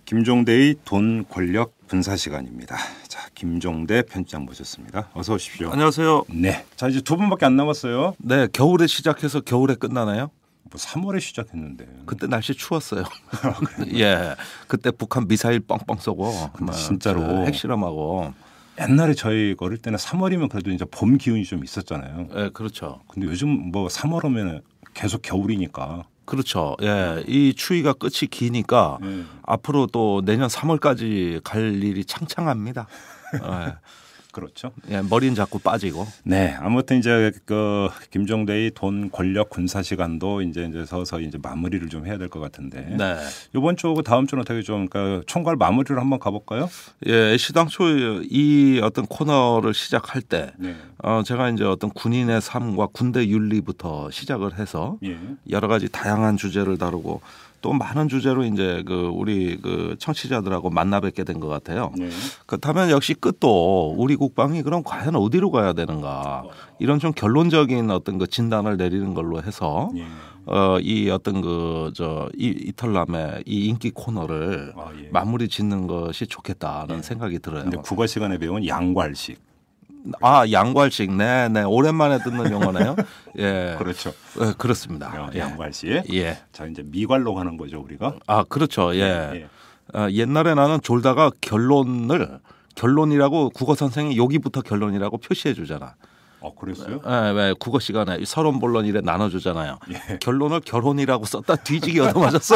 김종대의 돈 권력 분사 시간입니다. 자, 김종대 편집장 모셨습니다. 어서 오십시오. 안녕하세요. 네. 자, 이제 두 분밖에 안 남았어요. 네, 겨울에 시작해서 겨울에 끝나나요? 뭐 3월에 시작했는데. 그때 날씨 추웠어요. 예, 그때 북한 미사일 뻥뻥 쏘고 진짜로 핵실험하고. 옛날에 저희 어릴 때는 3월이면 그래도 이제 봄 기운이 좀 있었잖아요. 예, 그렇죠. 근데 요즘 뭐 3월 오면 계속 겨울이니까. 그렇죠. 예, 이 추위가 끝이 기니까 앞으로 또 내년 3월까지 갈 일이 창창합니다. 예. 그렇죠. 예, 머리는 자꾸 빠지고. 네, 아무튼 이제 그 김종대의 돈 권력 군사 시간도 이제 서서히 이제 마무리를 좀 해야 될 것 같은데. 네. 이번 주하고 다음 주는 어떻게 좀 그러니까 총괄 마무리를 한번 가볼까요? 예, 시당초 이 어떤 코너를 시작할 때, 네. 제가 이제 어떤 군인의 삶과 군대 윤리부터 시작을 해서 예. 여러 가지 다양한 주제를 다루고 또 많은 주제로 이제 우리 청취자들하고 만나 뵙게 된 것 같아요. 네. 그렇다면 역시 끝도 우리 국방이 그럼 과연 어디로 가야 되는가 이런 좀 결론적인 어떤 진단을 내리는 걸로 해서 예. 이 어떤 이털남의 이 인기 코너를 예. 마무리 짓는 것이 좋겠다는 생각이 들어요. 근데 국어 시간에 배운 양괄식. 양괄식, 네, 오랜만에 듣는 용어네요. 예, 그렇죠. 네, 그렇습니다. 양괄식. 예. 자, 이제 미괄로 가는 거죠, 우리가. 그렇죠. 예. 옛날에 나는 졸다가 결론이라고 국어 선생이 여기부터 결론이라고 표시해 주잖아. 그랬어요? 네, 왜 국어 시간에 서론 본론 이래 나눠주잖아요. 예. 결론을 결혼이라고 썼다 뒤지게 얻어맞았어.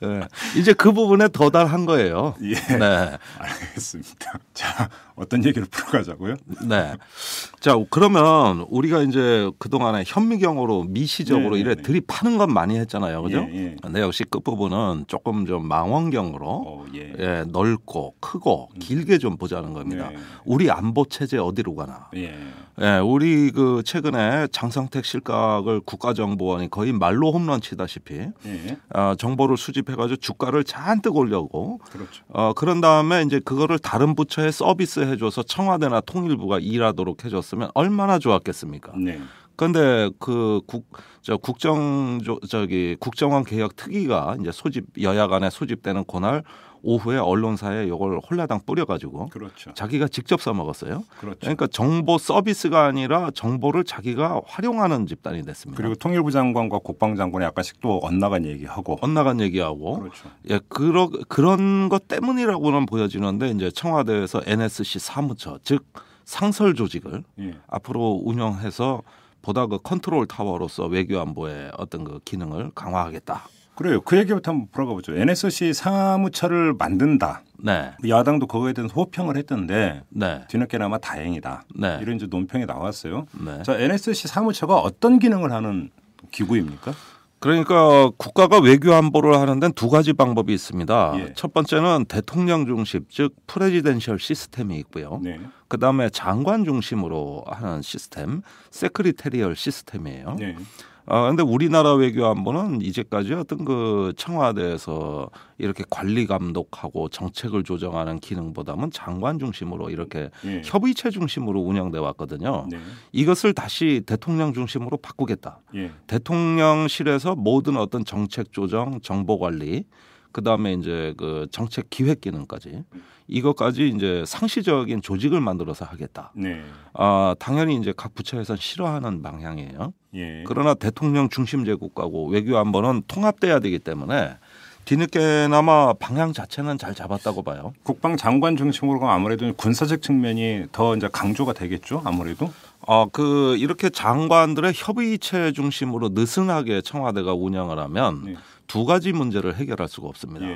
네. 이제 그 부분에 도달한 거예요. 예. 네. 알겠습니다. 자, 어떤 얘기를 풀어가자고요? 네. 자, 그러면 우리가 이제 그동안에 현미경으로 미시적으로 이래 들이파는 건 많이 했잖아요. 그죠? 예. 근데 역시 끝부분은 조금 좀 망원경으로 예, 넓고 크고 길게 좀 보자는 겁니다. 우리 안보 체제 어디로 가나? 예, 우리 최근에 장성택 실각을 국가정보원이 거의 말로 홈런 치다시피 정보를 수집해가지고 주가를 잔뜩 올려고 그렇죠. 그런 다음에 이제 그거를 다른 부처에 서비스해줘서 청와대나 통일부가 일하도록 해줬으면 얼마나 좋았겠습니까? 네. 그런데 국정원 개혁 특위가 이제 여야 간에 소집되는 그날 오후에 언론사에 이걸 홀라당 뿌려가지고 그렇죠. 자기가 직접 써먹었어요. 그렇죠. 그러니까 정보 서비스가 아니라 정보를 자기가 활용하는 집단이 됐습니다. 그리고 통일부 장관과 국방장관이 약간씩 또 엇나간 얘기하고. 그렇죠. 예, 그런 것 때문이라고는 보여지는데 이제 청와대에서 NSC 사무처 즉 상설 조직을 앞으로 운영해서 보다 컨트롤 타워로서 외교안보의 어떤 기능을 강화하겠다. 그래요. 그 얘기부터 한번 풀어가 보죠. NSC 사무처를 만든다. 네. 야당도 그거에 대해서 호평을 했던데 네. 뒤늦게나마 다행이다. 네. 이런 이제 논평이 나왔어요. 네. 자, NSC 사무처가 어떤 기능을 하는 기구입니까? 그러니까 국가가 외교안보를 하는 데는 두 가지 방법이 있습니다. 첫 번째는 대통령 중심 즉 프레지덴셜 시스템이 있고요. 그다음에 장관 중심으로 하는 시스템 세크리테리얼 시스템이에요. 그런데 우리나라 외교안보는 이제까지 어떤 청와대에서 이렇게 관리 감독하고 정책을 조정하는 기능보다는 장관 중심으로 이렇게 협의체 중심으로 운영돼 왔거든요. 이것을 다시 대통령 중심으로 바꾸겠다. 대통령실에서 모든 어떤 정책 조정, 정보 관리, 그다음에 이제 정책 기획 기능까지 이것까지 이제 상시적인 조직을 만들어서 하겠다. 당연히 이제 각 부처에서는 싫어하는 방향이에요. 그러나 대통령 중심제 국가고 외교안보는 통합돼야 되기 때문에 뒤늦게나마 방향 자체는 잘 잡았다고 봐요. 국방장관 중심으로 가면 아무래도 군사적 측면이 더 이제 강조가 되겠죠. 아무래도. 이렇게 장관들의 협의체 중심으로 느슨하게 청와대가 운영을 하면 두 가지 문제를 해결할 수가 없습니다.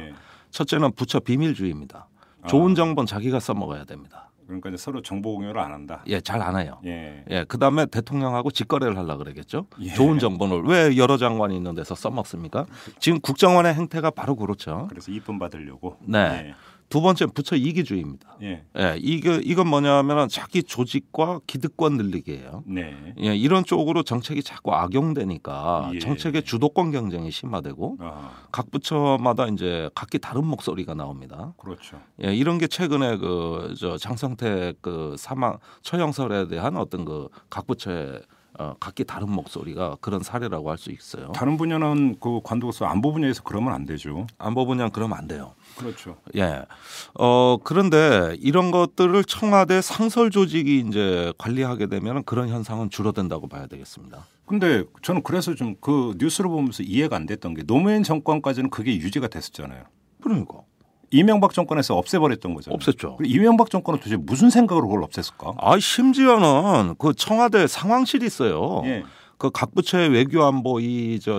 첫째는 부처 비밀주의입니다. 좋은 정보는 자기가 써먹어야 됩니다. 그러니까 이제 서로 정보 공유를 안 한다. 잘 안 해요. 그다음에 대통령하고 직거래를 하려고 그러겠죠. 좋은 정보를 왜 여러 장관이 있는 데서 써먹습니까? 지금 국정원의 행태가 바로 그렇죠. 그래서 이쁨 받으려고. 두 번째 부처 이기주의입니다. 이건 뭐냐면 자기 조직과 기득권 늘리기예요. 이런 쪽으로 정책이 자꾸 악용되니까 정책의 주도권 경쟁이 심화되고 각 부처마다 이제 각기 다른 목소리가 나옵니다. 그렇죠. 이런 게 최근에 장성택 사망 처형설에 대한 어떤 각 부처의 각기 다른 목소리가 그런 사례라고 할 수 있어요. 다른 분야는 그 관도서 안보 분야에서 그러면 안 되죠. 안보 분야는 그러면 안 돼요. 그렇죠. 예. 그런데 이런 것들을 청와대 상설 조직이 이제 관리하게 되면 그런 현상은 줄어든다고 봐야 되겠습니다. 근데 저는 그래서 좀 그 뉴스를 보면서 이해가 안 됐던 게 노무현 정권까지는 그게 유지가 됐었잖아요. 그러니까. 이명박 정권에서 없애버렸던 거잖아요. 없앴죠. 이명박 정권은 도대체 무슨 생각으로 그걸 없앴을까? 심지어는 그 청와대 상황실이 있어요. 예. 그 각 부처의 외교안보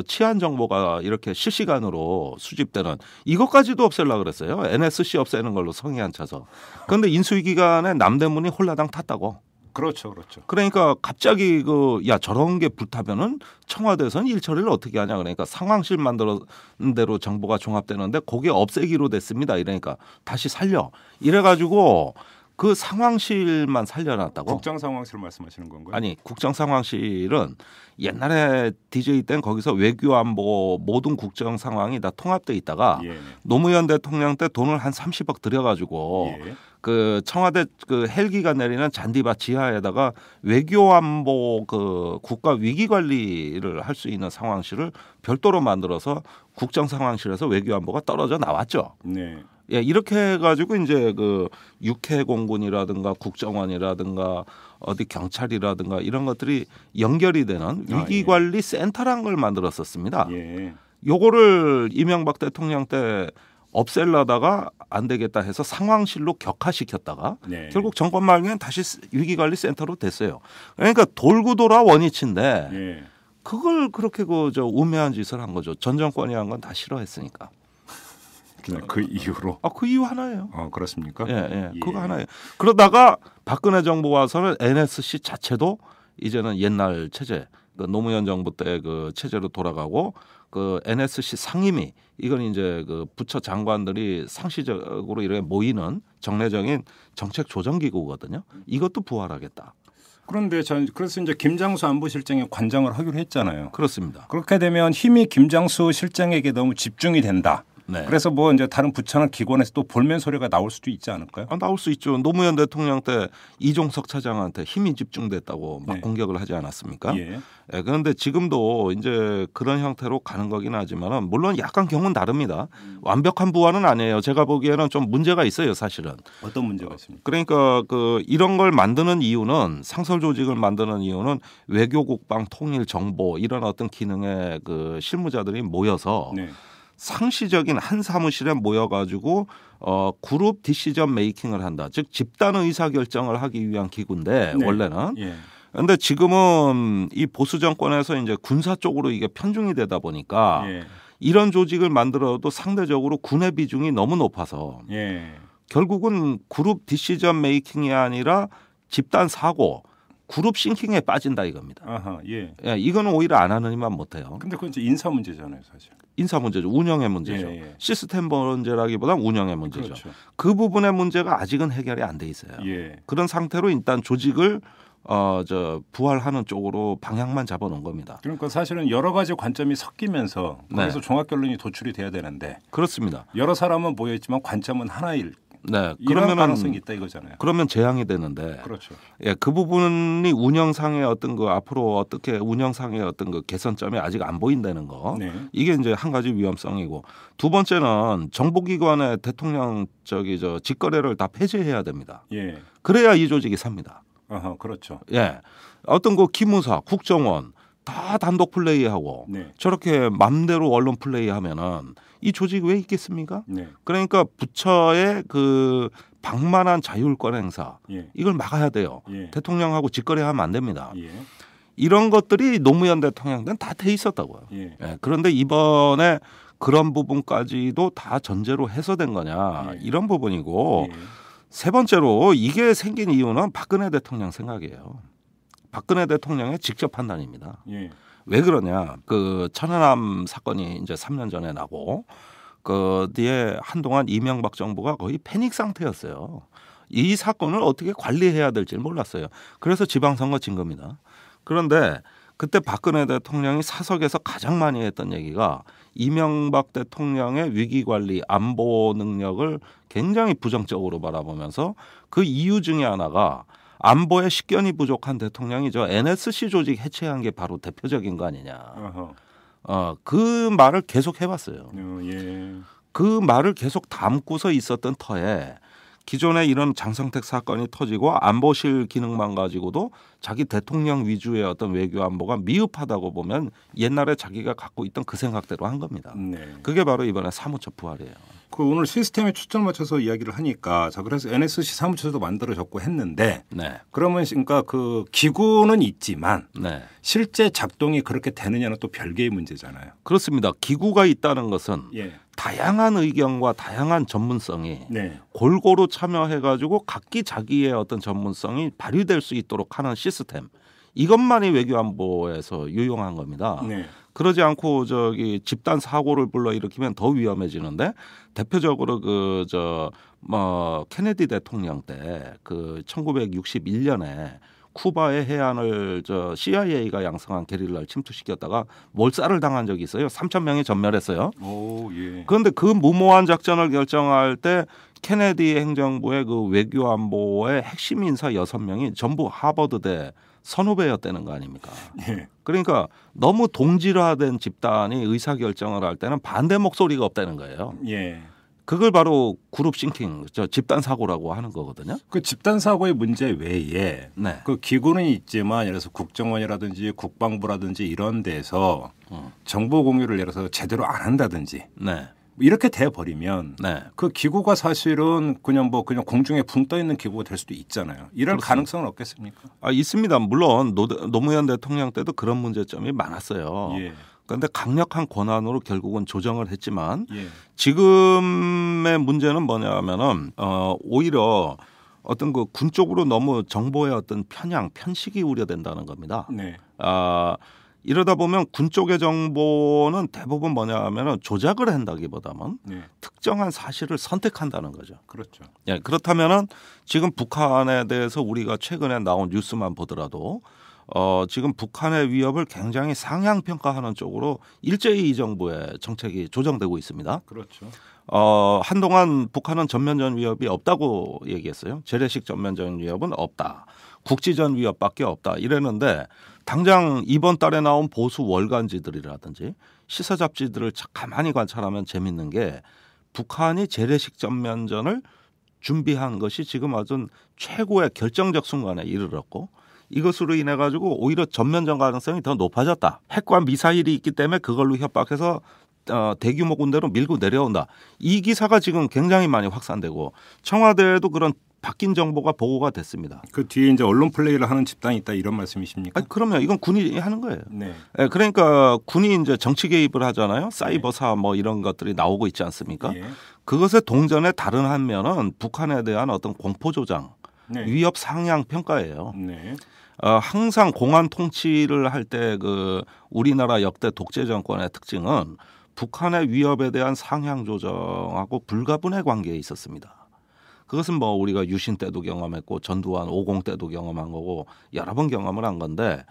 치안 정보가 이렇게 실시간으로 수집되는 이것까지도 없애려고 그랬어요. NSC 없애는 걸로 성의 안 차서. 그런데 인수위 기간에 남대문이 홀라당 탔다고. 그렇죠. 그러니까 갑자기 저런 게 불타면은 청와대에서는 일처리를 어떻게 하냐 그러니까 상황실 만드는 대로 정보가 종합되는데 그게 없애기로 됐습니다. 이러니까 다시 살려. 이래가지고 그 상황실만 살려놨다고. 국정 상황실 말씀하시는 건가요? 아니 국정 상황실은 옛날에 DJ 땐 거기서 외교안보 모든 국정 상황이 다 통합돼 있다가 예. 노무현 대통령 때 돈을 한 30억 들여가지고 예. 그 청와대 그 헬기가 내리는 잔디밭 지하에다가 외교안보 그 국가 위기 관리를 할 수 있는 상황실을 별도로 만들어서 국정 상황실에서 외교안보가 떨어져 나왔죠. 네. 예, 이렇게 해가지고 이제 그 육해공군이라든가 국정원이라든가 어디 경찰이라든가 이런 것들이 연결이 되는 위기관리 센터란 걸 만들었었습니다. 예. 요거를 이명박 대통령 때 없앨려다가 안 되겠다 해서 상황실로 격화시켰다가 네. 결국 정권 말기엔 다시 위기관리센터로 됐어요. 그러니까 돌고 돌아 원위치인데 예. 그걸 그렇게 우매한 짓을 한 거죠. 전 정권이 한 건 다 싫어했으니까. 그 이유로. 그 이유 하나예요. 그렇습니까? 예. 그거 하나예요. 그러다가 박근혜 정부 와서는 NSC 자체도 이제는 옛날 체제, 그 노무현 정부 때 그 체제로 돌아가고 그 NSC 상임위 이건 이제 그 부처 장관들이 상시적으로 이렇게 모이는 정례적인 정책 조정 기구거든요. 이것도 부활하겠다. 그런데 그래서 이제 김장수 안보실장이 관장을 하기로 했잖아요. 그렇습니다. 그렇게 되면 힘이 김장수 실장에게 너무 집중이 된다. 네. 그래서 뭐 이제 다른 부처나 기관에서 또 볼멘 소리가 나올 수도 있지 않을까요? 나올 수 있죠. 노무현 대통령 때 이종석 차장한테 힘이 집중됐다고 막 공격을 하지 않았습니까? 예. 그런데 지금도 이제 그런 형태로 가는 거긴 하지만은 물론 약간 경우는 다릅니다. 완벽한 부활은 아니에요. 제가 보기에는 좀 문제가 있어요, 사실은. 어떤 문제가 있습니까? 그러니까 이런 걸 만드는 이유는 상설 조직을 만드는 이유는 외교, 국방, 통일, 정보 이런 어떤 기능의 그 실무자들이 모여서. 네. 상시적인 한 사무실에 모여가지고 그룹 디시전 메이킹을 한다. 즉 집단 의사결정을 하기 위한 기구인데 네. 원래는. 예. 그런데 지금은 이 보수 정권에서 이제 군사 쪽으로 이게 편중이 되다 보니까 예. 이런 조직을 만들어도 상대적으로 군의 비중이 너무 높아서 예. 결국은 그룹 디시전 메이킹이 아니라 집단 사고 그룹 싱킹에 빠진다 이겁니다. 아하, 예. 이거는 오히려 안 하느니만 못해요. 근데 그건 이제 인사 문제잖아요, 사실. 인사 문제죠. 운영의 문제죠. 예. 시스템 문제라기보다는 운영의 문제죠. 그렇죠. 그 부분의 문제가 아직은 해결이 안 돼 있어요. 예. 그런 상태로 일단 조직을 부활하는 쪽으로 방향만 잡아놓은 겁니다. 그러니까 사실은 여러 가지 관점이 섞이면서 거기서 네. 종합 결론이 도출이 돼야 되는데 그렇습니다. 여러 사람은 모여 있지만 관점은 하나일. 네, 이런 가능성이 있다 이거잖아요. 그러면 재앙이 되는데, 그렇죠. 예, 그 부분이 운영상의 어떤 그 앞으로 어떻게 운영상의 어떤 그 개선점이 아직 안 보인다는 거, 네. 이게 이제 한 가지 위험성이고, 두 번째는 정보기관의 대통령 직거래를 다 폐지해야 됩니다. 예. 그래야 이 조직이 삽니다. 아하, 그렇죠. 예, 어떤 그 기무사, 국정원 다 단독 플레이하고 네. 저렇게 맘대로 언론 플레이하면은 이 조직 왜 있겠습니까? 네. 그러니까 부처의 그 방만한 자율권 행사 예. 이걸 막아야 돼요. 예. 대통령하고 직거래하면 안 됩니다. 예. 이런 것들이 노무현 대통령 때는 다 돼 있었다고요. 예. 예, 그런데 이번에 그런 부분까지도 다 전제로 해소된 거냐 예. 이런 부분이고 예. 세 번째로 이게 생긴 이유는 박근혜 대통령 생각이에요. 박근혜 대통령의 직접 판단입니다. 예. 왜 그러냐? 그 천안함 사건이 이제 3년 전에 나고 그 뒤에 한동안 이명박 정부가 거의 패닉 상태였어요. 이 사건을 어떻게 관리해야 될지 몰랐어요. 그래서 지방선거 진 겁니다. 그런데 그때 박근혜 대통령이 사석에서 가장 많이 했던 얘기가 이명박 대통령의 위기관리 안보 능력을 굉장히 부정적으로 바라보면서 그 이유 중에 하나가 안보에 식견이 부족한 대통령이 저 NSC 조직 해체한 게 바로 대표적인 거 아니냐. 그 말을 계속 해왔어요. 예. 그 말을 계속 담고서 있었던 터에 기존에 이런 장성택 사건이 터지고 안보실 기능만 가지고도 자기 대통령 위주의 어떤 외교 안보가 미흡하다고 보면 옛날에 자기가 갖고 있던 그 생각대로 한 겁니다. 네. 그게 바로 이번에 사무처 부활이에요. 그 오늘 시스템에 초점을 맞춰서 이야기를 하니까 자 그래서 NSC 사무처도 만들어졌고 했는데 네. 그러면 그러니까 그 기구는 있지만 네. 실제 작동이 그렇게 되느냐는 또 별개의 문제잖아요. 그렇습니다. 기구가 있다는 것은 예. 다양한 의견과 다양한 전문성이 네. 골고루 참여해가지고 각기 자기의 어떤 전문성이 발휘될 수 있도록 하는 시스템. 이것만이 외교안보에서 유용한 겁니다. 네. 그러지 않고 저기 집단 사고를 불러일으키면 더 위험해지는데 대표적으로 케네디 대통령 때 그 1961년에 쿠바의 해안을 CIA가 양성한 게릴라를 침투시켰다가 몰살을 당한 적이 있어요. 3,000명이 전멸했어요. 오, 예. 그런데 그 무모한 작전을 결정할 때 케네디 행정부의 그 외교안보의 핵심 인사 6명이 전부 하버드대 선후배였다는 거 아닙니까? 예. 그러니까 너무 동질화된 집단이 의사결정을 할 때는 반대 목소리가 없다는 거예요. 예. 그걸 바로 그룹 싱킹, 집단 사고라고 하는 거거든요. 그 집단 사고의 문제 외에 네. 그 기구는 있지만 예를 들어서 국정원이라든지 국방부라든지 이런 데서 정보 공유를 예를 들어서 제대로 안 한다든지 네. 이렇게 돼 버리면 네. 그 기구가 사실은 그냥 공중에 붕 떠 있는 기구가 될 수도 있잖아요. 이럴 그렇습니다. 가능성은 없겠습니까? 있습니다. 물론 노무현 대통령 때도 그런 문제점이 많았어요. 예. 그런데 강력한 권한으로 결국은 조정을 했지만 예. 지금의 문제는 뭐냐면은 오히려 어떤 그 군 쪽으로 너무 정보의 어떤 편식이 우려된다는 겁니다. 네. 이러다 보면 군 쪽의 정보는 대부분 뭐냐면은 조작을 한다기보다는 네. 특정한 사실을 선택한다는 거죠. 그렇죠. 예, 그렇다면은 지금 북한에 대해서 우리가 최근에 나온 뉴스만 보더라도 지금 북한의 위협을 굉장히 상향 평가하는 쪽으로 일제히 이 정부의 정책이 조정되고 있습니다. 그렇죠. 한동안 북한은 전면전 위협이 없다고 얘기했어요. 재래식 전면전 위협은 없다. 국지전 위협밖에 없다. 이랬는데 당장 이번 달에 나온 보수 월간지들이라든지 시사 잡지들을 가만히 관찰하면 재밌는 게 북한이 재래식 전면전을 준비한 것이 지금 아주 최고의 결정적 순간에 이르렀고 이것으로 인해 가지고 오히려 전면전 가능성이 더 높아졌다. 핵과 미사일이 있기 때문에 그걸로 협박해서 대규모 군대로 밀고 내려온다. 이 기사가 지금 굉장히 많이 확산되고 청와대에도 그런 바뀐 정보가 보고가 됐습니다. 그 뒤에 이제 언론 플레이를 하는 집단이 있다 이런 말씀이십니까? 그럼요. 이건 군이 하는 거예요. 네. 그러니까 군이 이제 정치 개입을 하잖아요. 사이버사 뭐 이런 것들이 나오고 있지 않습니까? 예. 그것의 동전의 다른 한 면은 북한에 대한 어떤 공포 조장, 네. 위협 상향 평가예요. 네. 항상 공안 통치를 할 때 그 우리나라 역대 독재 정권의 특징은 북한의 위협에 대한 상향 조정하고 불가분의 관계에 있었습니다. 그것은 뭐 우리가 유신 때도 경험했고 전두환 50 때도 경험한 거고 여러 번 경험을 한 건데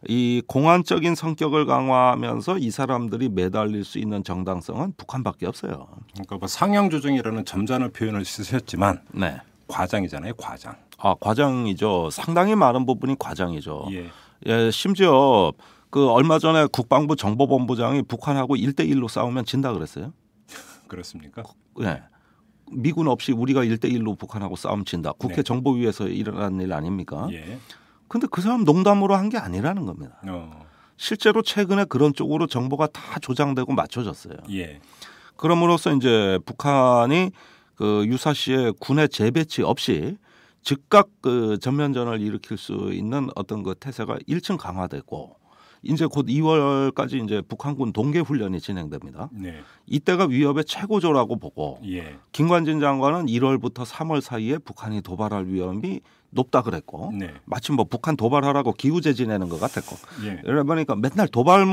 이 공안적인 성격을 강화하면서 이 사람들이 매달릴 수 있는 정당성은 북한밖에 없어요. 그러니까 뭐 상향 조정이라는 점잖은 표현을 쓰셨지만 네. 과장이잖아요, 과장. 과장이죠. 상당히 많은 부분이 과장이죠. 예. 예, 심지어 그 얼마 전에 국방부 정보본부장이 북한하고 1대1로 싸우면 진다 그랬어요. 그렇습니까? 네. 미군 없이 우리가 1대1로 북한하고 싸움 친다. 국회 네. 정보위에서 일어난 일 아닙니까? 예. 근데 그 사람 농담으로 한 게 아니라는 겁니다. 실제로 최근에 그런 쪽으로 정보가 다 조장되고 맞춰졌어요. 예. 그럼으로써 이제 북한이 그 유사시에 군의 재배치 없이 즉각 그 전면전을 일으킬 수 있는 어떤 그 태세가 1층 강화됐고 이제 곧 2월까지 이제 북한군 동계 훈련이 진행됩니다. 네. 이때가 위협의 최고조라고 보고 예. 김관진 장관은 1월부터 3월 사이에 북한이 도발할 위험이 높다 그랬고 네. 마침 뭐 북한 도발하라고 기우제 지내는 것 같았고 예. 이러다 보니까 맨날 도발을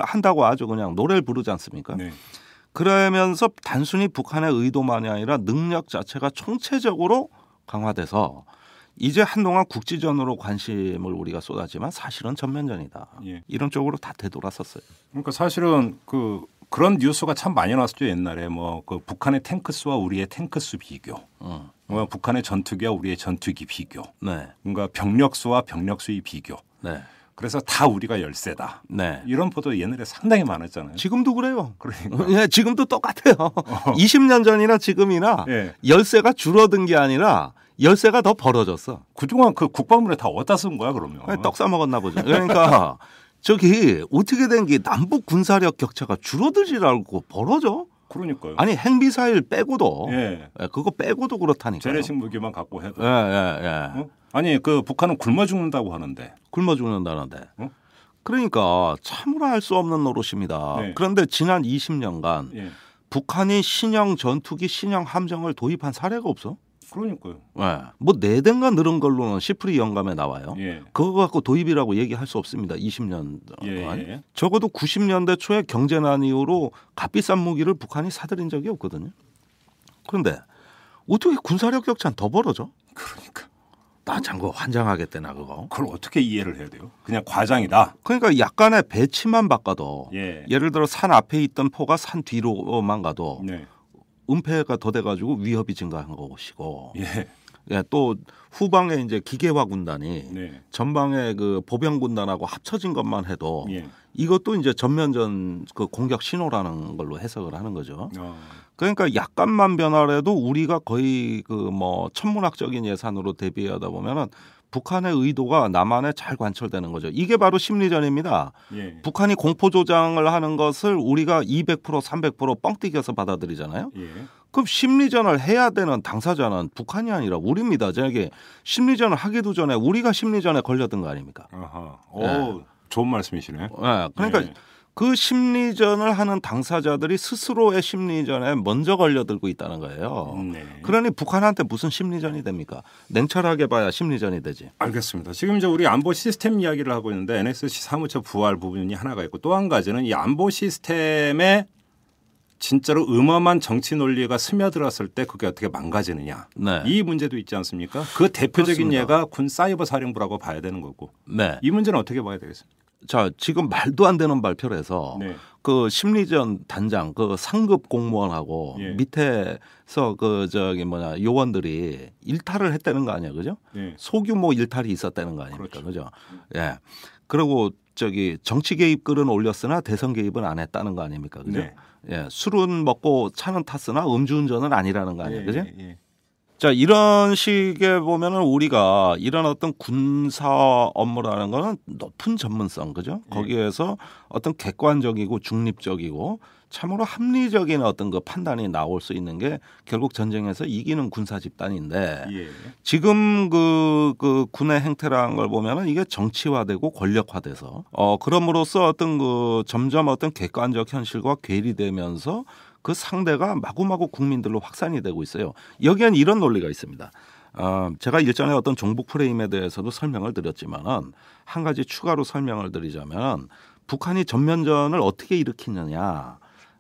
한다고 아주 그냥 노래를 부르지 않습니까? 네. 그러면서 단순히 북한의 의도만이 아니라 능력 자체가 총체적으로 강화돼서 이제 한동안 국지전으로 관심을 우리가 쏟았지만 사실은 전면전이다. 예. 이런 쪽으로 다 되돌았었어요. 그러니까 사실은 그 그런 뉴스가 참 많이 나왔었죠. 옛날에 뭐 그 북한의 탱크 수와 우리의 탱크 수 비교, 뭐 북한의 전투기와 우리의 전투기 비교, 네. 그러니까 병력 수와 병력 수의 비교. 네. 그래서 다 우리가 열세다. 네. 이런 보도 옛날에 상당히 많았잖아요. 지금도 그래요. 그러니까. 예, 지금도 똑같아요. 20년 전이나 지금이나 예. 열세가 줄어든 게 아니라 열세가 더 벌어졌어. 그동안 그 국방부에 다 어디다 쓴 거야 그러면? 떡 싸먹었나 보죠. 그러니까 저기 어떻게 된 게 남북 군사력 격차가 줄어들지 않고 벌어져? 그러니까요. 아니 핵미사일 빼고도 예. 그거 빼고도 그렇다니까. 재래식 무기만 갖고 해도. 예. 어? 아니 그 북한은 굶어 죽는다고 하는데. 굶어 죽는다는데. 어? 그러니까 참으로 할 수 없는 노릇입니다. 네. 그런데 지난 20년간 예. 북한이 신형 전투기, 신형 함정을 도입한 사례가 없어? 그러니까요. 네. 뭐 4대인가 늘은 걸로는 시프리 영감에 나와요. 예. 그거 갖고 도입이라고 얘기할 수 없습니다. 20년 동안. 예. 적어도 90년대 초에 경제난 이후로 값비싼 무기를 북한이 사들인 적이 없거든요. 그런데 어떻게 군사력 격차는 더 벌어져? 그러니까. 나 참고 환장하겠대나 그거. 그걸 어떻게 이해를 해야 돼요? 그냥 과장이다. 그러니까 약간의 배치만 바꿔도 예를 들어 산 앞에 있던 포가 산 뒤로만 가도 네. 은폐가 더 돼가지고 위협이 증가한 것이고 예, 또 후방에 이제 기계화 군단이 네. 전방에 그 보병 군단하고 합쳐진 것만 해도 이것도 이제 전면전 그 공격 신호라는 걸로 해석을 하는 거죠. 그러니까 약간만 변화라도 우리가 거의 그 뭐 천문학적인 예산으로 대비하다 보면은 북한의 의도가 남한에 잘 관철되는 거죠. 이게 바로 심리전입니다. 예. 북한이 공포 조장을 하는 것을 우리가 200% 300% 뻥튀겨서 받아들이잖아요. 예. 그럼 심리전을 해야 되는 당사자는 북한이 아니라 우리입니다. 저기 심리전을 하기도 전에 우리가 심리전에 걸렸던 거 아닙니까? 아하. 오, 좋은 말씀이시네. 네. 그러니까 그 심리전을 하는 당사자들이 스스로의 심리전에 먼저 걸려들고 있다는 거예요. 그러니 북한한테 무슨 심리전이 됩니까? 냉철하게 봐야 심리전이 되지. 알겠습니다. 지금 이제 우리 안보 시스템 이야기를 하고 있는데 NSC 사무처 부활 부분이 하나가 있고 또 한 가지는 이 안보 시스템에 진짜로 음험한 정치 논리가 스며들었을 때 그게 어떻게 망가지느냐. 네. 이 문제도 있지 않습니까? 그 대표적인 그렇습니다. 예가 군 사이버 사령부라고 봐야 되는 거고. 네. 이 문제는 어떻게 봐야 되겠습니까? 자, 지금 말도 안 되는 발표를 해서 그 심리전 단장 그 상급 공무원하고 밑에서 그 저기 뭐냐 요원들이 일탈을 했다는 거 아니야, 그죠? 소규모 일탈이 있었다는 거 아닙니까, 그죠? 예. 그리고 저기 정치 개입 글은 올렸으나 대선 개입은 안 했다는 거 아닙니까, 그죠? 예. 술은 먹고 차는 탔으나 음주운전은 아니라는 거 아니야, 그죠? 자, 이런 식의 보면은 우리가 이런 어떤 군사 업무라는 거는 높은 전문성, 그죠? 거기에서 어떤 객관적이고 중립적이고 참으로 합리적인 어떤 그 판단이 나올 수 있는 게 결국 전쟁에서 이기는 군사 집단인데 지금 그 군의 행태라는 걸 보면은 이게 정치화되고 권력화돼서 그럼으로써 어떤 그 점점 어떤 객관적 현실과 괴리되면서 그 상대가 마구마구 국민들로 확산이 되고 있어요. 여기엔 이런 논리가 있습니다. 제가 일전에 어떤 종북 프레임에 대해서도 설명을 드렸지만은 한 가지 추가로 설명을 드리자면 북한이 전면전을 어떻게 일으키느냐.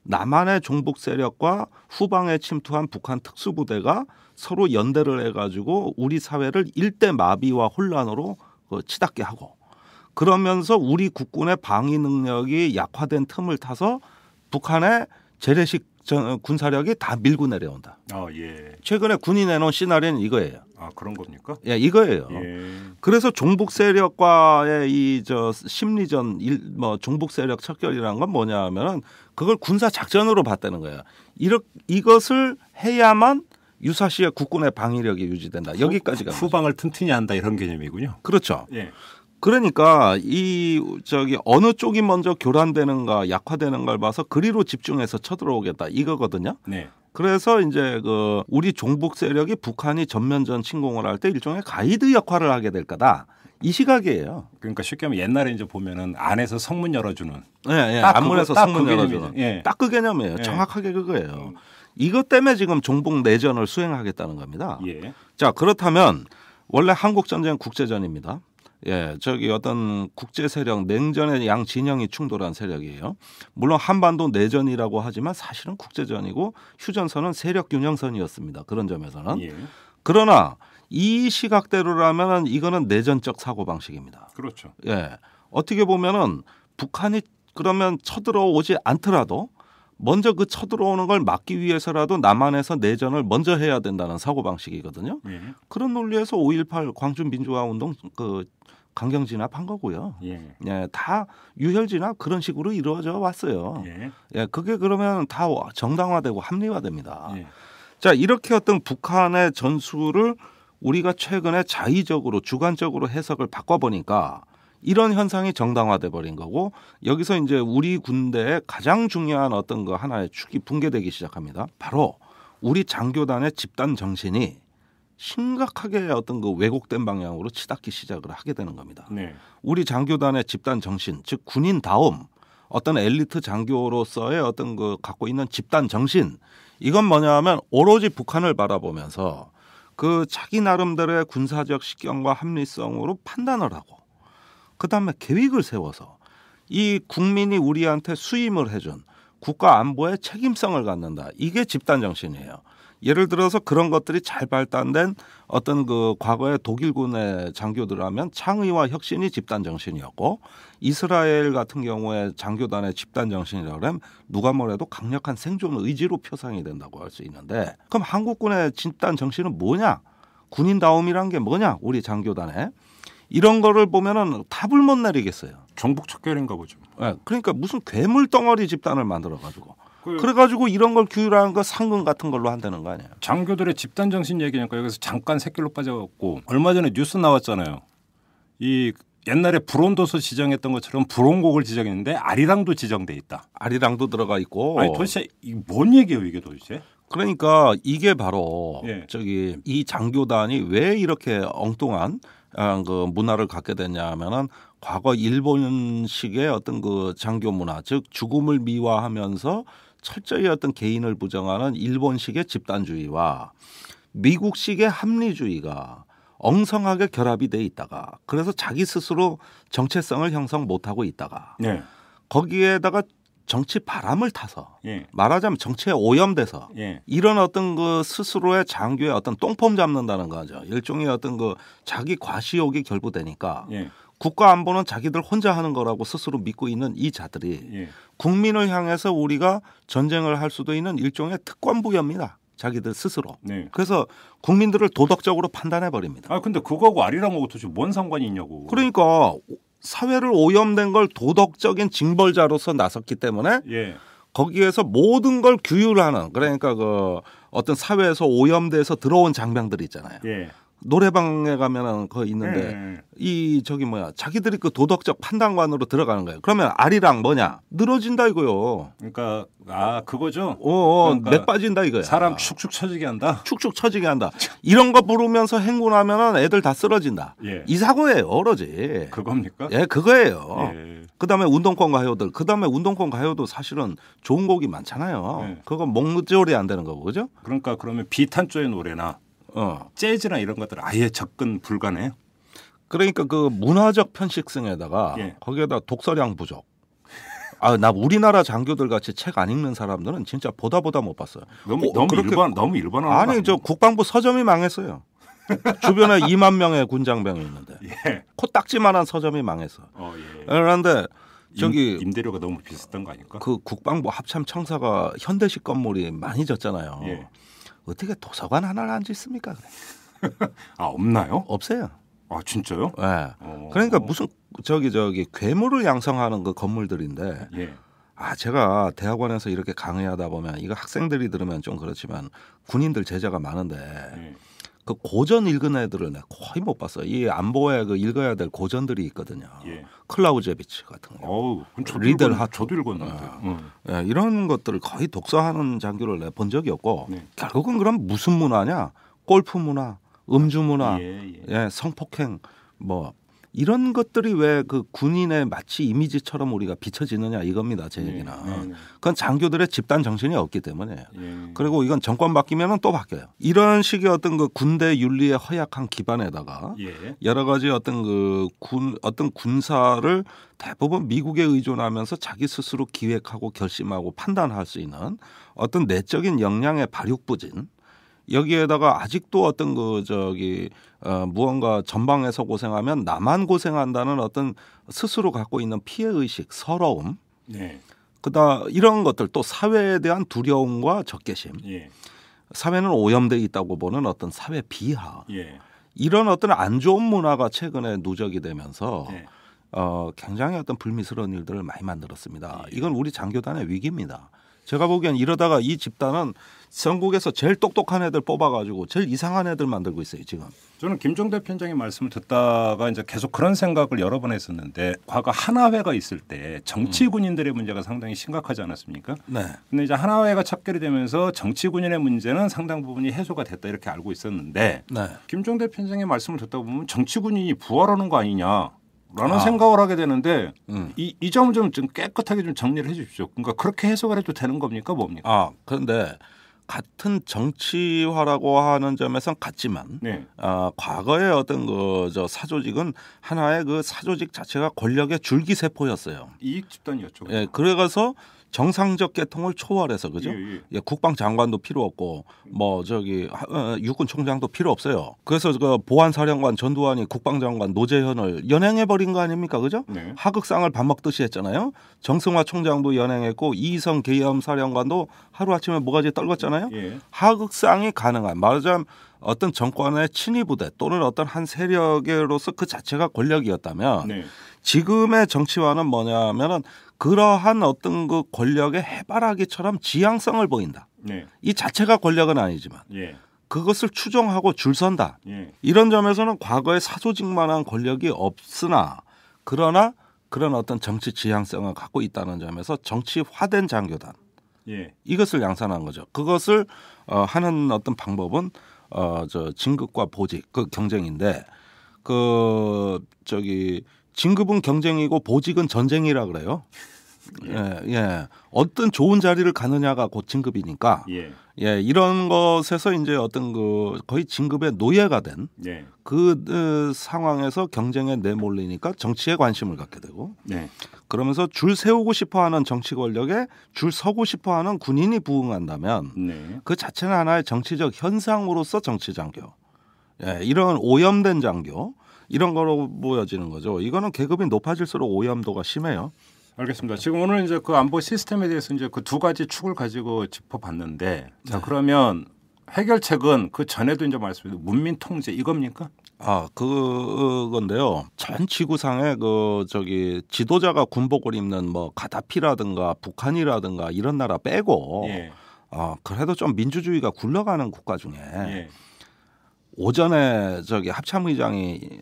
남한의 종북 세력과 후방에 침투한 북한 특수부대가 서로 연대를 해가지고 우리 사회를 일대 마비와 혼란으로 치닫게 하고 그러면서 우리 국군의 방위 능력이 약화된 틈을 타서 북한의 재래식 군사력이 다 밀고 내려온다. 최근에 군이 내놓은 시나리오는 이거예요. 아, 그런 겁니까? 예, 이거예요. 그래서 종북 세력과의 이 심리전 종북 세력 척결이라는 건 뭐냐면은 그걸 군사 작전으로 봤다는 거예요. 이것을 해야만 유사시에 국군의 방위력이 유지된다. 여기까지가 후방을 튼튼히 한다 이런 개념이군요. 그렇죠. 그러니까 어느 쪽이 먼저 교란되는가 약화되는 걸 봐서 그리로 집중해서 쳐들어오겠다 이거거든요. 그래서 이제 우리 종북 세력이 북한이 전면전 침공을 할 때 일종의 가이드 역할을 하게 될 거다. 이 시각이에요. 그러니까 쉽게 하면 옛날에 이제 보면은 안에서 성문 열어주는. 안문에서 성문 열어주는. 딱 그 개념이에요. 정확하게 그거예요. 이것 때문에 지금 종북 내전을 수행하겠다는 겁니다. 자, 그렇다면 원래 한국 전쟁 국제전입니다. 어떤 국제 세력, 냉전의 양 진영이 충돌한 세력이에요. 물론 한반도 내전이라고 하지만 사실은 국제전이고 휴전선은 세력 균형선이었습니다. 그런 점에서는. 그러나 이 시각대로라면 이거는 내전적 사고 방식입니다. 그렇죠. 어떻게 보면은 북한이 그러면 쳐들어오지 않더라도 먼저 그 쳐들어오는 걸 막기 위해서라도 남한에서 내전을 먼저 해야 된다는 사고방식이거든요. 예. 그런 논리에서 5.18 광주민주화운동 그 강경 진압한 거고요. 예. 예, 다 유혈 진압 그런 식으로 이루어져 왔어요. 예. 예, 그게 그러면 다 정당화되고 합리화됩니다. 예. 자, 이렇게 어떤 북한의 전술을 우리가 최근에 자의적으로 주관적으로 해석을 바꿔보니까 이런 현상이 정당화돼 버린 거고 여기서 이제 우리 군대의 가장 중요한 어떤 거 하나의 축이 붕괴되기 시작합니다. 바로 우리 장교단의 집단 정신이 심각하게 어떤 그 왜곡된 방향으로 치닫기 시작을 하게 되는 겁니다. 네. 우리 장교단의 집단 정신, 즉 군인다움, 어떤 엘리트 장교로서의 어떤 그 갖고 있는 집단 정신, 이건 뭐냐하면 오로지 북한을 바라보면서 그 자기 나름대로의 군사적 식견과 합리성으로 판단을 하고 그다음에 계획을 세워서 이 국민이 우리한테 수임을 해준 국가 안보에 책임성을 갖는다. 이게 집단 정신이에요. 예를 들어서 그런 것들이 잘 발달된 어떤 그 과거의 독일군의 장교들하면 창의와 혁신이 집단 정신이었고 이스라엘 같은 경우에 장교단의 집단 정신이라고 하면 누가 뭐래도 강력한 생존 의지로 표상이 된다고 할 수 있는데 그럼 한국군의 집단 정신은 뭐냐? 군인다움이란 게 뭐냐? 우리 장교단에 이런 거를 보면은 답을 못 내리겠어요. 정북척결인가 보죠. 네, 그러니까 무슨 괴물 덩어리 집단을 만들어 가지고 그래가지고 이런 걸 규율하는 거 상금 같은 걸로 한다는 거 아니에요. 장교들의 집단 정신 얘기니까 여기서 잠깐 새길로 빠져갖고 얼마 전에 뉴스 나왔잖아요. 이 옛날에 불온도서 지정했던 것처럼 불온곡을 지정했는데 아리랑도 지정돼 있다. 아리랑도 들어가 있고. 아니 도대체 뭔 얘기예요 이게 도대체? 그러니까 이게 바로 예. 저기 이 장교단이 왜 이렇게 엉뚱한 그 문화를 갖게 됐냐 하면은 과거 일본식의 어떤 그 장교 문화, 즉 죽음을 미화하면서 철저히 어떤 개인을 부정하는 일본식의 집단주의와 미국식의 합리주의가 엉성하게 결합이 돼 있다가 그래서 자기 스스로 정체성을 형성 못하고 있다가 네. 거기에다가 정치 바람을 타서 예. 말하자면 정치에 오염돼서 예. 이런 어떤 그 스스로의 장교의 어떤 똥폼 잡는다는 거죠. 일종의 어떤 그 자기 과시욕이 결부되니까 예. 국가 안보는 자기들 혼자 하는 거라고 스스로 믿고 있는 이 자들이 예. 국민을 향해서 우리가 전쟁을 할 수도 있는 일종의 특권부여입니다. 자기들 스스로. 네. 그래서 국민들을 도덕적으로 판단해 버립니다. 아 근데 그거하고 아리랑하고 도대체 뭔 상관이 있냐고. 그러니까 사회를 오염된 걸 도덕적인 징벌자로서 나섰기 때문에 예. 거기에서 모든 걸 규율하는 그러니까 그 어떤 사회에서 오염돼서 들어온 장병들 있잖아요. 예. 노래방에 가면은 그거 있는데 이 저기 뭐야 자기들이 그 도덕적 판단관으로 들어가는 거예요. 그러면 아리랑 뭐냐 늘어진다 이거요. 그러니까 그거죠. 그러니까 내 빠진다 이거야. 사람 축축 처지게 한다. 축축 처지게 한다. 이런 거 부르면서 행군하면은 애들 다 쓰러진다. 예. 이 사고예요, 오로지. 그겁니까? 예, 그거예요. 예. 그다음에 운동권 가요들. 그다음에 운동권 가요도 사실은 좋은 곡이 많잖아요. 예. 그거 목조리 안 되는 거고 그죠? 그러니까 그러면 비탄조의 노래나 재즈나 이런 것들 아예 접근 불가네요. 그러니까 그 문화적 편식성에다가 예. 거기에다 독서량 부족. 나 우리나라 장교들 같이 책 안 읽는 사람들은 진짜 보다 못 봤어요. 너무 일반화한 아니 저 국방부 서점이 망했어요. 주변에 2만 명의 군장병이 있는데 예. 코딱지만한 서점이 망했어. 예. 그런데 저기 임대료가 너무 비쌌던 거 아닐까? 그 국방부 합참 청사가 현대식 건물이 많이 졌잖아요. 예. 어떻게 도서관 하나를 안 짓습니까? 없나요? 없어요. 아 진짜요? 네. 그러니까 무슨 저기 괴물을 양성하는 그 건물들인데. 예. 제가 대학원에서 이렇게 강의하다 보면 이거 학생들이 들으면 좀 그렇지만 군인들 제자가 많은데 그 고전 읽은 애들을 내가 거의 못 봤어요. 이 안보에 그 읽어야 될 고전들이 있거든요. 예. 클라우제비치 같은 거. 리델 저도 읽었는데. 예, 이런 것들을 거의 독서하는 장교를 내가 본 적이 없고 결국은 그럼 무슨 문화냐? 골프 문화, 음주 문화, 성폭행 뭐 이런 것들이 왜 그 군인의 마치 이미지처럼 우리가 비춰지느냐 이겁니다. 제 얘기는. 그건 장교들의 집단 정신이 없기 때문이에요. 그리고 이건 정권 바뀌면 또 바뀌어요. 이런 식의 어떤 그 군대 윤리의 허약한 기반에다가 여러 가지 어떤 그 어떤 군사를 대부분 미국에 의존하면서 자기 스스로 기획하고 결심하고 판단할 수 있는 어떤 내적인 역량의 발육부진 여기에다가 아직도 어떤 무언가 전방에서 고생하면 나만 고생한다는 어떤 스스로 갖고 있는 피해 의식, 서러움, 이런 것들 또 사회에 대한 두려움과 적개심. 예. 사회는 오염돼 있다고 보는 어떤 사회 비하. 예. 이런 어떤 안 좋은 문화가 최근에 누적이 되면서 예. 굉장히 어떤 불미스러운 일들을 많이 만들었습니다. 예. 이건 우리 장교단의 위기입니다. 제가 보기엔 이러다가 이 집단은 전국에서 제일 똑똑한 애들 뽑아가지고 제일 이상한 애들 만들고 있어요 지금. 저는 김종대 편장의 말씀을 듣다가 이제 계속 그런 생각을 여러 번 했었는데 과거 하나회가 있을 때 정치 군인들의 문제가 상당히 심각하지 않았습니까? 네. 근데 이제 하나회가 척결이 되면서 정치 군인의 문제는 상당 부분이 해소가 됐다 이렇게 알고 있었는데 네. 김종대 편장의 말씀을 듣다 보면 정치 군인이 부활하는 거 아니냐. 라는 생각을 하게 되는데 이 점을 좀 깨끗하게 좀 정리를 해 주십시오. 그러니까 그렇게 해석을 해도 되는 겁니까 뭡니까? 그런데 같은 정치화라고 하는 점에선 같지만 네. 과거의 어떤 사조직은 하나의 그 사조직 자체가 권력의 줄기세포였어요. 이익 집단이었죠. 예, 그래서 정상적 계통을 초월해서 그죠? 예, 국방장관도 필요 없고 육군 총장도 필요 없어요. 그래서 그 보안사령관 전두환이 국방장관 노재현을 연행해 버린 거 아닙니까, 그죠? 네. 하극상을 밥 먹듯이 했잖아요. 정승화 총장도 연행했고 이성 계엄 사령관도 하루 아침에 모가지 떨궜잖아요. 예. 하극상이 가능한 말하자면 어떤 정권의 친위 부대 또는 어떤 한 세력으로서 그 자체가 권력이었다면 네. 지금의 정치화는 뭐냐면은 그러한 어떤 그 권력의 해바라기처럼 지향성을 보인다. 네. 이 자체가 권력은 아니지만 예. 그것을 추종하고 줄 선다. 예. 이런 점에서는 과거의 사조직만한 권력이 없으나 그러나 그런 어떤 정치 지향성을 갖고 있다는 점에서 정치화된 장교단. 예. 이것을 양산한 거죠. 그것을 하는 어떤 방법은 진급과 보직 그 경쟁인데 진급은 경쟁이고 보직은 전쟁이라 그래요. 예. 어떤 좋은 자리를 가느냐가 곧 진급이니까. 예. 이런 것에서 이제 어떤 거의 진급의 노예가 된 그 상황에서 경쟁에 내몰리니까 정치에 관심을 갖게 되고. 그러면서 줄 세우고 싶어하는 정치 권력에 줄 서고 싶어하는 군인이 부응한다면 그 자체는 하나의 정치적 현상으로서 정치 장교. 예. 이런 오염된 장교. 이런 거로 보여지는 거죠. 이거는 계급이 높아질수록 오염도가 심해요. 알겠습니다. 지금 오늘 이제 그 안보 시스템에 대해서 이제 그 두 가지 축을 가지고 짚어봤는데, 자 그러면 해결책은 그 전에도 이제 말씀드린 문민 통제 이겁니까? 그건데요. 전 지구상에 지도자가 군복을 입는 가다피라든가 북한이라든가 이런 나라 빼고, 예. 그래도 좀 민주주의가 굴러가는 국가 중에. 예. 오전에 합참의장이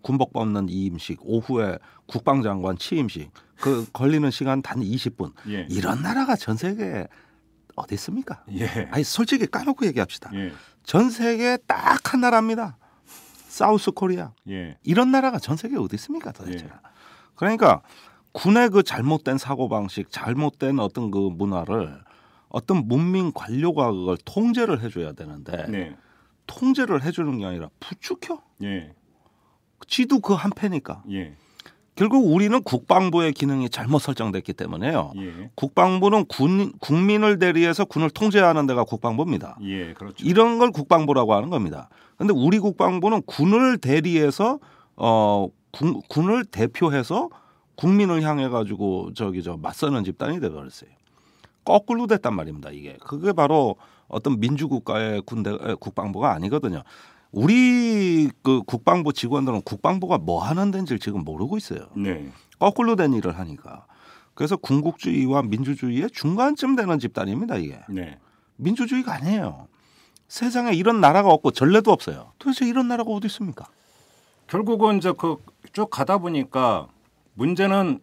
군복 벗는 이임식, 오후에 국방장관 취임식, 그 걸리는 시간 단 20분. 예. 이런 나라가 전 세계에 어디 있습니까? 예. 아니 솔직히 까놓고 얘기합시다. 예. 전 세계에 딱 한 나라입니다. 사우스 코리아. 예. 이런 나라가 전 세계에 어디 있습니까 도대체. 예. 그러니까 군의 그 잘못된 사고방식, 잘못된 어떤 그 문화를 어떤 문민 관료가 그걸 통제를 해줘야 되는데 네. 통제를 해주는 게 아니라 부추겨. 예. 지도 그 한패니까. 예. 결국 우리는 국방부의 기능이 잘못 설정됐기 때문에요. 예. 국방부는 국민을 대리해서 군을 통제하는 데가 국방부입니다. 예, 그렇죠. 이런 걸 국방부라고 하는 겁니다. 그런데 우리 국방부는 군을 대리해서 군을 대표해서 국민을 향해 가지고 맞서는 집단이 되어버렸어요. 거꾸로 됐단 말입니다. 이게 그게 바로 어떤 민주국가의 국방부가 아니거든요. 우리 그 국방부 직원들은 국방부가 뭐 하는 데인지 지금 모르고 있어요. 네. 거꾸로 된 일을 하니까. 그래서 군국주의와 민주주의의 중간쯤 되는 집단입니다. 이게. 네. 민주주의가 아니에요. 세상에 이런 나라가 없고 전례도 없어요. 도대체 이런 나라가 어디 있습니까? 결국은 이제 쭉 가다 보니까 문제는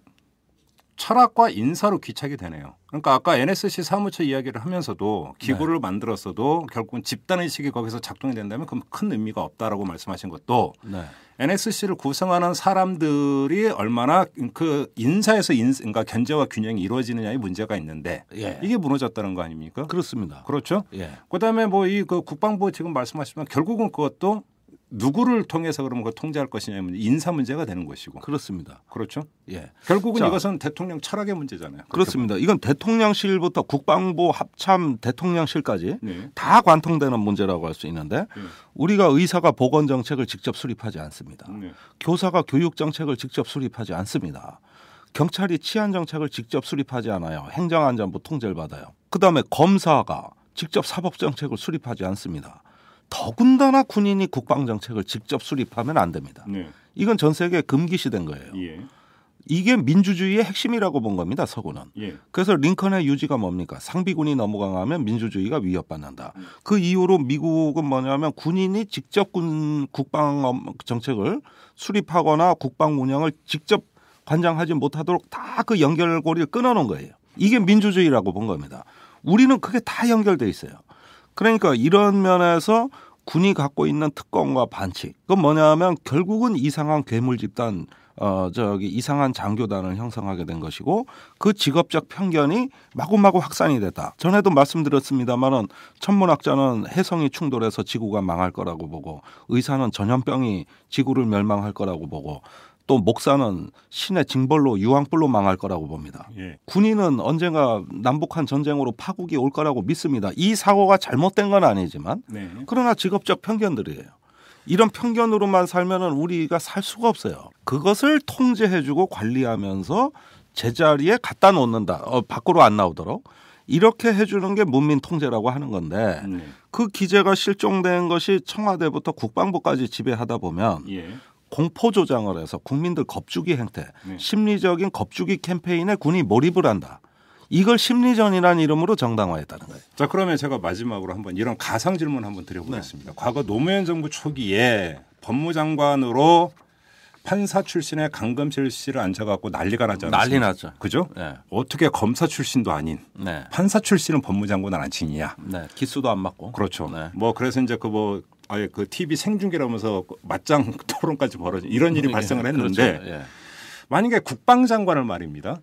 철학과 인사로 귀착이 되네요. 그러니까 아까 NSC 사무처 이야기를 하면서도 기구를 네. 만들었어도 결국은 집단의식이 거기서 작동이 된다면 그럼 큰 의미가 없다라고 말씀하신 것도 네. NSC를 구성하는 사람들이 얼마나 그 인사에서 그러니까 견제와 균형이 이루어지느냐의 문제가 있는데 예. 이게 무너졌다는 거 아닙니까? 그렇습니다. 그렇죠. 예. 그다음에 그 국방부 지금 말씀하시면 결국은 그것도 누구를 통해서 그러면 그걸 통제할 것이냐면 인사 문제가 되는 것이고. 그렇습니다. 그렇죠. 예. 결국은 이것은 대통령 철학의 문제잖아요. 그렇습니다. 이건 대통령실부터 국방부 합참 대통령실까지 네. 다 관통되는 문제라고 할 수 있는데 우리가 의사가 보건 정책을 직접 수립하지 않습니다. 네. 교사가 교육 정책을 직접 수립하지 않습니다. 경찰이 치안 정책을 직접 수립하지 않아요. 행정안전부 통제를 받아요. 그다음에 검사가 직접 사법 정책을 수립하지 않습니다. 더군다나 군인이 국방 정책을 직접 수립하면 안 됩니다. 네. 이건 전 세계 금기시된 거예요. 예. 이게 민주주의의 핵심이라고 본 겁니다. 서구는. 예. 그래서 링컨의 유지가 뭡니까? 상비군이 너무 강하면 민주주의가 위협받는다. 그 이후로 미국은 뭐냐면 군인이 직접 국방 정책을 수립하거나 국방 운영을 직접 관장하지 못하도록 다 그 연결고리를 끊어놓은 거예요. 이게 민주주의라고 본 겁니다. 우리는 그게 다 연결돼 있어요. 그러니까 이런 면에서 군이 갖고 있는 특권과 반칙, 그건 뭐냐면 결국은 이상한 괴물 집단, 이상한 장교단을 형성하게 된 것이고 그 직업적 편견이 마구마구 확산이 됐다. 전에도 말씀드렸습니다만은 천문학자는 해성이 충돌해서 지구가 망할 거라고 보고 의사는 전염병이 지구를 멸망할 거라고 보고 또 목사는 신의 징벌로 유황불로 망할 거라고 봅니다. 예. 군인은 언젠가 남북한 전쟁으로 파국이 올 거라고 믿습니다. 이 사고가 잘못된 건 아니지만 네. 그러나 직업적 편견들이에요. 이런 편견으로만 살면은 우리가 살 수가 없어요. 그것을 통제해주고 관리하면서 제자리에 갖다 놓는다. 밖으로 안 나오도록. 이렇게 해주는 게 문민 통제라고 하는 건데 그 기제가 실종된 것이 청와대부터 국방부까지 지배하다 보면 예. 공포 조장을 해서 국민들 겁주기 행태, 심리적인 겁주기 캠페인에 군이 몰입을 한다. 이걸 심리전이라는 이름으로 정당화했다는 거예요. 자, 그러면 제가 마지막으로 한번 이런 가상 질문 한번 드려보겠습니다. 네. 과거 노무현 정부 초기에 법무장관으로 판사 출신의 강금실 씨를 앉혀갖고 난리가 나지 않았습니까? 난리 났죠. 그죠? 네. 어떻게 검사 출신도 아닌 네. 판사 출신은 법무장관을 앉히냐? 네. 기수도 안 맞고. 그렇죠. 네. 뭐 그래서 이제 아예 그 TV 생중계라면서 맞짱 토론까지 벌어진 이런 일이 발생을 했는데 그렇죠. 예. 만약에 국방장관을 말입니다.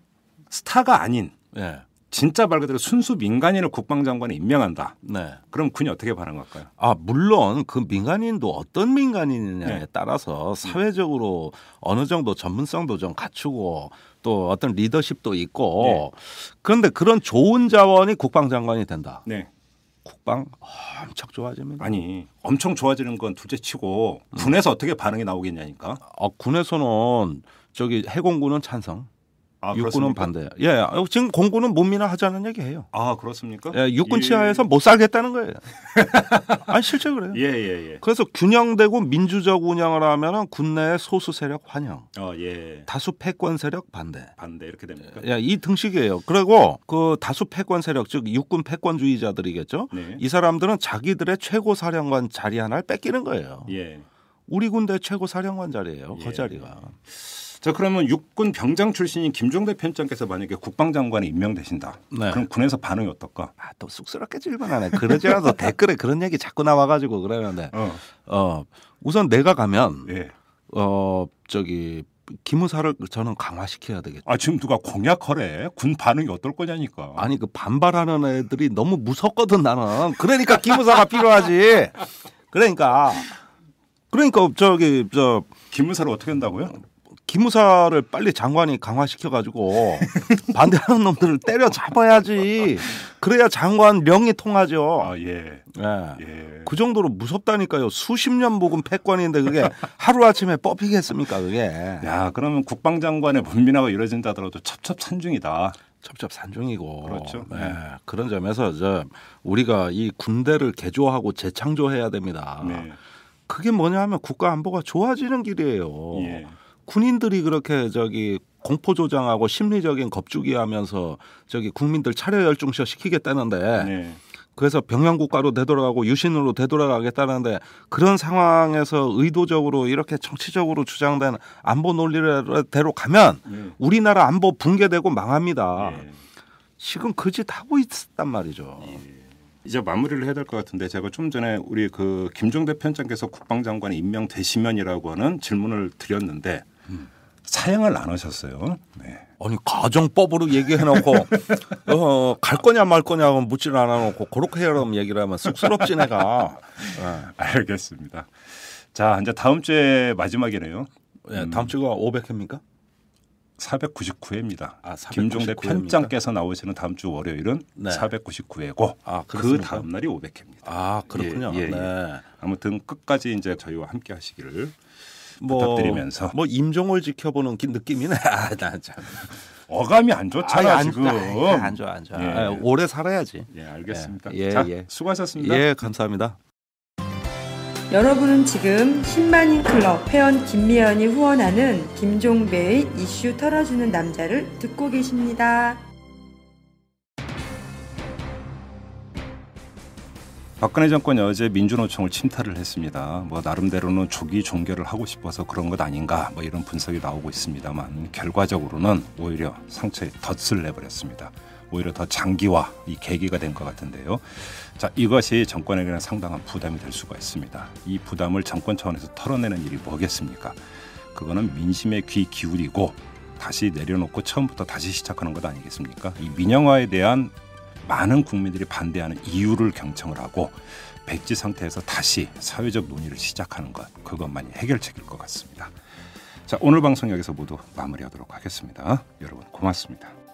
스타가 아닌 예. 진짜 말 그대로 순수 민간인을 국방장관에 임명한다. 네. 그럼 군이 어떻게 반응할까요? 물론 그 민간인도 어떤 민간인이냐에 네. 따라서 사회적으로 어느 정도 전문성도 좀 갖추고 또 어떤 리더십도 있고 네. 그런데 그런 좋은 자원이 국방장관이 된다. 네. 국방 엄청 좋아집니다. 아니 엄청 좋아지는 건 둘째치고 군에서 어떻게 반응이 나오겠냐니까. 군에서는 해공군은 찬성, 육군은 반대. 예, 지금 공군은 문민화 하자는 얘기해요. 아 그렇습니까? 예, 육군 치하에서 못 살겠다는 거예요. 아니 실제 그래요. 예. 그래서 균형되고 민주적 운영을 하면은 군내의 소수 세력 환영, 예. 다수 패권 세력 반대 이렇게 됩니까? 예, 이 등식이에요. 그리고 그 다수 패권 세력 즉 육군 패권주의자들이겠죠. 네. 이 사람들은 자기들의 최고 사령관 자리 하나를 뺏기는 거예요. 예. 우리 군대 최고 사령관 자리예요. 그 자리가. 자 그러면 육군 병장 출신인 김종대 편장께서 만약에 국방장관에 임명되신다. 네. 그럼 군에서 반응이 어떨까? 또 쑥스럽게 질문하네. 그러지 않아도 댓글에 그런 얘기 자꾸 나와가지고 그러는데 우선 내가 가면 예. 기무사를 저는 강화시켜야 되겠죠. 지금 누가 공약하래? 군 반응이 어떨 거냐니까. 아니 그 반발하는 애들이 너무 무섭거든 나는. 그러니까 기무사가 필요하지. 그러니까 기무사를 어떻게 한다고요? 기무사를 빨리 장관이 강화시켜가지고 반대하는 놈들을 때려 잡아야지. 그래야 장관 명이 통하죠. 예. 그 정도로 무섭다니까요. 수십 년 묵은 패권인데 그게 하루아침에 뽑히겠습니까 그게. 야, 그러면 국방장관의 문민화가 이루어진다 하더라도 첩첩산중이다. 첩첩산중이고. 그렇죠. 네. 그런 점에서 우리가 이 군대를 개조하고 재창조해야 됩니다. 네. 그게 뭐냐 하면 국가 안보가 좋아지는 길이에요. 예. 군인들이 그렇게 공포 조장하고 심리적인 겁주기 하면서 국민들 차려 열중시켜 시키겠다는데 네. 그래서 병영국가로 되돌아가고 유신으로 되돌아가겠다는데 그런 상황에서 의도적으로 이렇게 정치적으로 주장된 안보 논리대로 가면 우리나라 안보 붕괴되고 망합니다. 지금 그 짓 하고 있단 말이죠. 이제 마무리를 해야 될 것 같은데 제가 좀 전에 우리 그 김종대 편장께서 국방장관에 임명되시면이라고 하는 질문을 드렸는데 사양을 안 하셨어요. 네. 아니 가정법으로 얘기해놓고 갈 거냐 말 거냐 묻지를 않아놓고 그렇게 하라면 얘기를 하면 쑥스럽지 내가. 알겠습니다. 자 이제 다음 주에 마지막이네요. 네, 다음 주가 500회입니까? 499회입니다. 499회입니까? 김종대 편장께서 나오시는 다음 주 월요일은 네. 499회고 그 다음 날이 500회입니다. 그렇군요. 예. 아무튼 끝까지 이제 저희와 함께 하시기를 부탁드리면서 임종을 지켜보는 느낌이네. 나 참. 어감이 안 좋잖아 지금. 안 좋아. 예. 오래 살아야지. 예, 알겠습니다. 예. 자, 예. 수고하셨습니다. 예, 감사합니다. 여러분은 지금 신만인 클럽 회원 김미연이 후원하는 김종배의 이슈 털어주는 남자를 듣고 계십니다. 박근혜 정권이 어제 민주노총을 침탈을 했습니다. 나름대로는 조기 종결을 하고 싶어서 그런 것 아닌가 이런 분석이 나오고 있습니다만 결과적으로는 오히려 상처에 덫을 내버렸습니다. 오히려 더 장기화 이 계기가 된 것 같은데요. 자, 이것이 정권에게는 상당한 부담이 될 수가 있습니다. 이 부담을 정권 차원에서 털어내는 일이 뭐겠습니까? 그거는 민심에 귀 기울이고 다시 내려놓고 처음부터 다시 시작하는 것 아니겠습니까? 이 민영화에 대한 많은 국민들이 반대하는 이유를 경청을 하고 백지 상태에서 다시 사회적 논의를 시작하는 것, 그것만이 해결책일 것 같습니다. 자, 오늘 방송 여기서 모두 마무리하도록 하겠습니다. 여러분 고맙습니다.